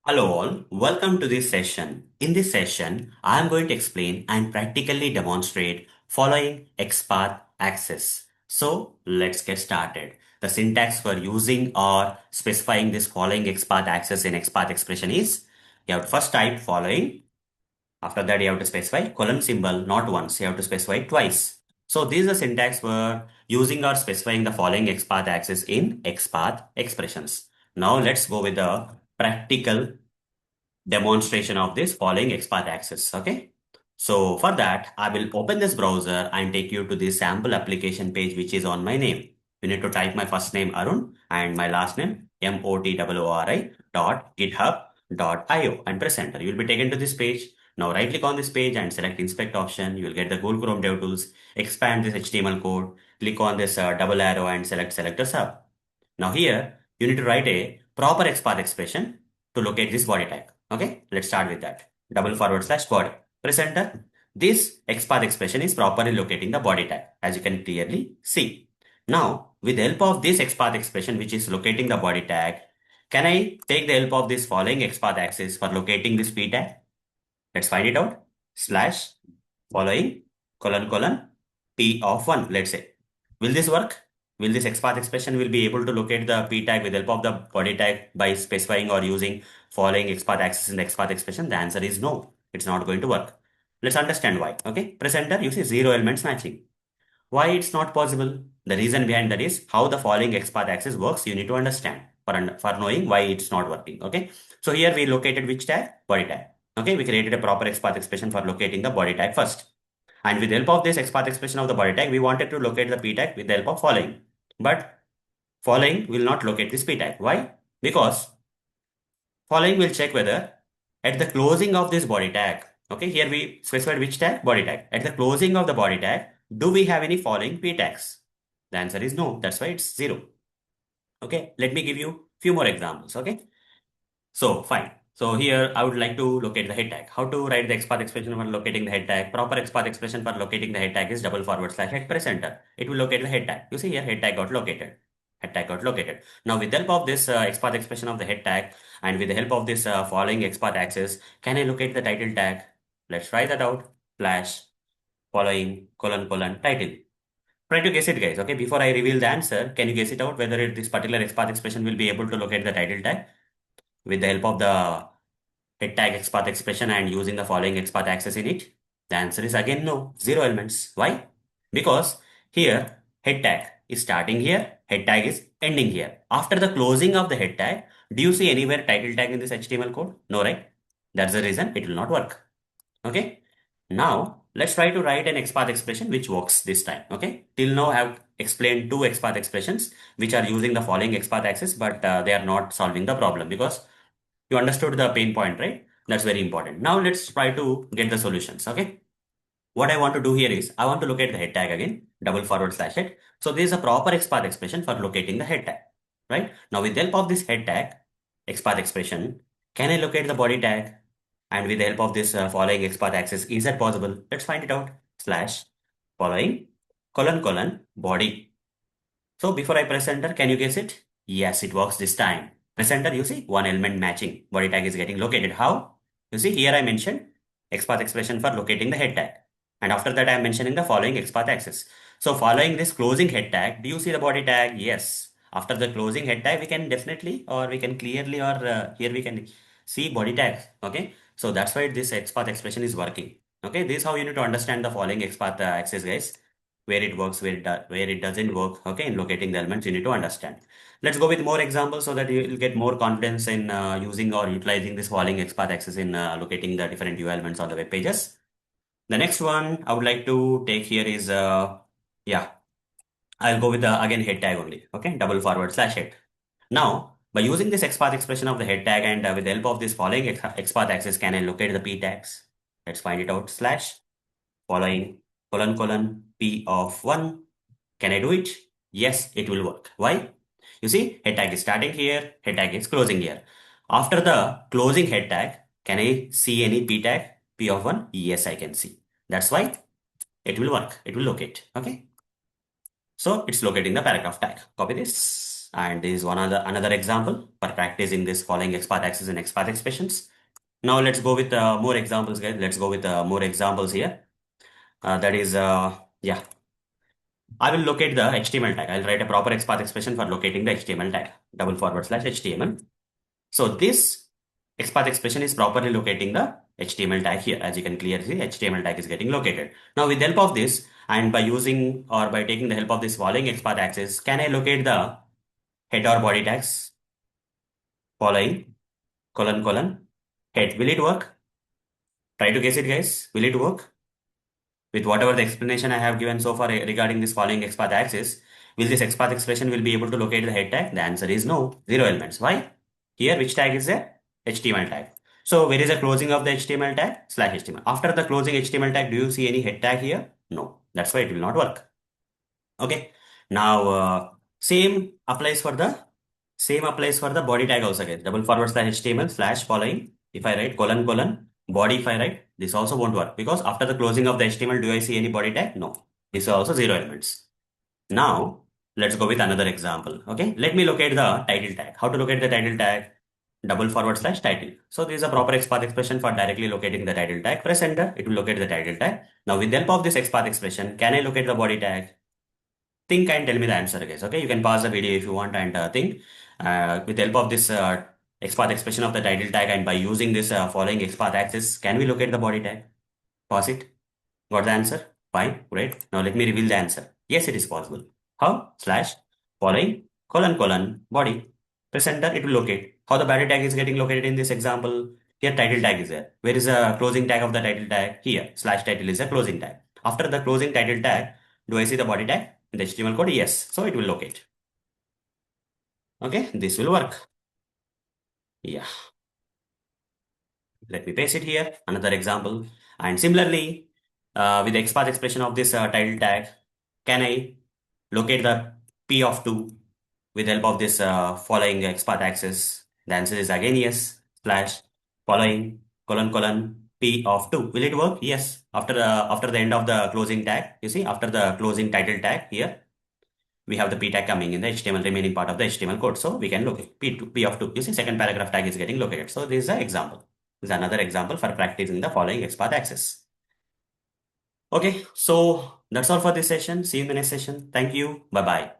Hello all, welcome to this session. In this session, I am going to explain and practically demonstrate following XPath access. So let's get started. The syntax for using or specifying this following XPath access in XPath expression is you have to first type following. After that, you have to specify colon symbol, not once, you have to specify twice. So this is the syntax for using or specifying the following XPath access in XPath expressions. Now let's go with the practical demonstration of this following XPath access. Okay. So for that, I will open this browser and take you to the sample application page, which is on my name. You need to type my first name Arun and my last name mottori.github.io and press enter. You will be taken to this page. Now right click on this page and select inspect option. You will get the Google Chrome DevTools. Expand this HTML code. Click on this double arrow and select selector sub. Now here, you need to write a proper XPath expression to locate this body type. Okay, let's start with that. Double forward slash body. Press enter. This XPath expression is properly locating the body type, as you can clearly see. Now, with the help of this XPath expression, which is locating the body tag, can I take the help of this following XPath access for locating this P tag? Let's find it out. Slash following colon P of 1, let's say. Will this work? Will this XPath expression will be able to locate the P tag with the help of the body tag by specifying or using following XPath access in the XPath expression? The answer is no. It's not going to work. Let's understand why. Okay. Press enter. You see zero elements matching. Why it's not possible? The reason behind that is how the following XPath access works. You need to understand for knowing why it's not working. Okay. So here we located which tag? Body tag. Okay. We created a proper XPath expression for locating the body tag first. And with the help of this XPath expression of the body tag, we wanted to locate the P tag with the help of following. But following will not locate this P tag. Why? Because following will check whether at the closing of this body tag, okay, here we specified which tag? Body tag. At the closing of the body tag, do we have any following P tags? The answer is no. That's why it's zero. Okay, let me give you few more examples. Okay, so fine. So here I would like to locate the head tag. How to write the XPath expression for locating the head tag? Proper XPath expression for locating the head tag is double forward slash head, press enter. It will locate the head tag. You see here head tag got located. Head tag got located. Now with the help of this XPath expression of the head tag and with the help of this following XPath access, can I locate the title tag? Let's try that out. Slash following colon title. Try to guess it guys. Okay, before I reveal the answer, can you guess it out whether this particular XPath expression will be able to locate the title tag with the help of the head tag XPath expression and using the following XPath access in it? The answer is again no, zero elements. Why? Because here head tag is starting here, head tag is ending here. After the closing of the head tag, do you see anywhere title tag in this HTML code? No, right? That's the reason it will not work. Okay. Now let's try to write an XPath expression which works this time. Okay. Till now I have explained two XPath expressions which are using the following XPath access, but they are not solving the problem because you understood the pain point, right? That's very important. Now let's try to get the solutions. Okay. What I want to do here is I want to locate the head tag again, double forward slash head. So this is a proper XPath expression for locating the head tag, right? Now with the help of this head tag, XPath expression, can I locate the body tag? And with the help of this following XPath access, is that possible? Let's find it out. Slash following body. So before I press enter, can you guess it? Yes, it works this time. Press enter, you see one element matching. Body tag is getting located. How? You see here I mentioned XPath expression for locating the head tag. And after that I am mentioning the following XPath access. So following this closing head tag, do you see the body tag? Yes. After the closing head tag, we can definitely or we can clearly or here we can see body tag. Okay. So that's why this XPath expression is working. Okay. This is how you need to understand the following XPath access guys, where it works, where it doesn't work. Okay, in locating the elements, you need to understand. Let's go with more examples so that you will get more confidence in using or utilizing this following XPath access in locating the different UI elements on the web pages. The next one I would like to take here is, yeah, I'll go with the again head tag only. Okay, double forward slash head. Now, by using this XPath expression of the head tag and with the help of this following XPath access, can I locate the P tags? Let's find it out. Slash following P of 1. Can I do it? Yes, it will work. Why? You see, head tag is starting here, head tag is closing here. After the closing head tag, can I see any P tag? P of 1? Yes, I can see. That's why it will work. It will locate. Okay. So it's locating the paragraph tag. Copy this. And this is another example for practicing this following XPath access and XPath expressions. Now let's go with more examples, guys. Let's go with more examples here. That is, yeah, I will locate the HTML tag. I'll write a proper XPath expression for locating the HTML tag, /HTML. So this XPath expression is properly locating the HTML tag here. As you can clearly see, HTML tag is getting located. Now with the help of this and by using or by taking the help of this following XPath access, can I locate the head or body tags following head? Will it work? Try to guess it, guys. Will it work? With whatever the explanation I have given so far regarding this following XPath axis, will this XPath expression will be able to locate the head tag? The answer is no, zero elements. Why? Here, which tag is there? HTML tag. So where is the closing of the HTML tag? /HTML. After the closing HTML tag, do you see any head tag here? No. That's why it will not work. Okay. Now, same applies for the body tag also, guys. /HTML / following. If I write : body, if I write, this also won't work because after the closing of the HTML, do I see any body tag? No. This is also zero elements. Now, let's go with another example. Okay. Let me locate the title tag. How to locate the title tag? /title. So this is a proper XPath expression for directly locating the title tag. Press enter. It will locate the title tag. Now, with the help of this XPath expression, can I locate the body tag? Think and tell me the answer, guys. Okay, you can pause the video if you want and think. With the help of this XPath expression of the title tag and by using this following XPath access, can we locate the body tag? Pause it. Got the answer? Fine, great. Now let me reveal the answer. Yes, it is possible. How? /following : body. Press enter, it will locate. How the body tag is getting located in this example? Here title tag is there. Where is the closing tag of the title tag? Here, /title is a closing tag. After the closing title tag, do I see the body tag in the HTML code? Yes. So it will locate. Okay, this will work. Yeah. Let me paste it here. Another example. And similarly, with the XPath expression of this title tag, can I locate the P of 2 with the help of this following XPath access? The answer is again yes. /following : P of 2. Will it work? Yes. After the end of the closing tag, you see, after the closing title tag here, we have the P tag coming in the HTML remaining part of the HTML code. So we can locate P of 2. You see, second paragraph tag is getting located. So this is an example. This is another example for practicing the following XPath access. Okay, so that's all for this session. See you in the next session. Thank you. Bye bye.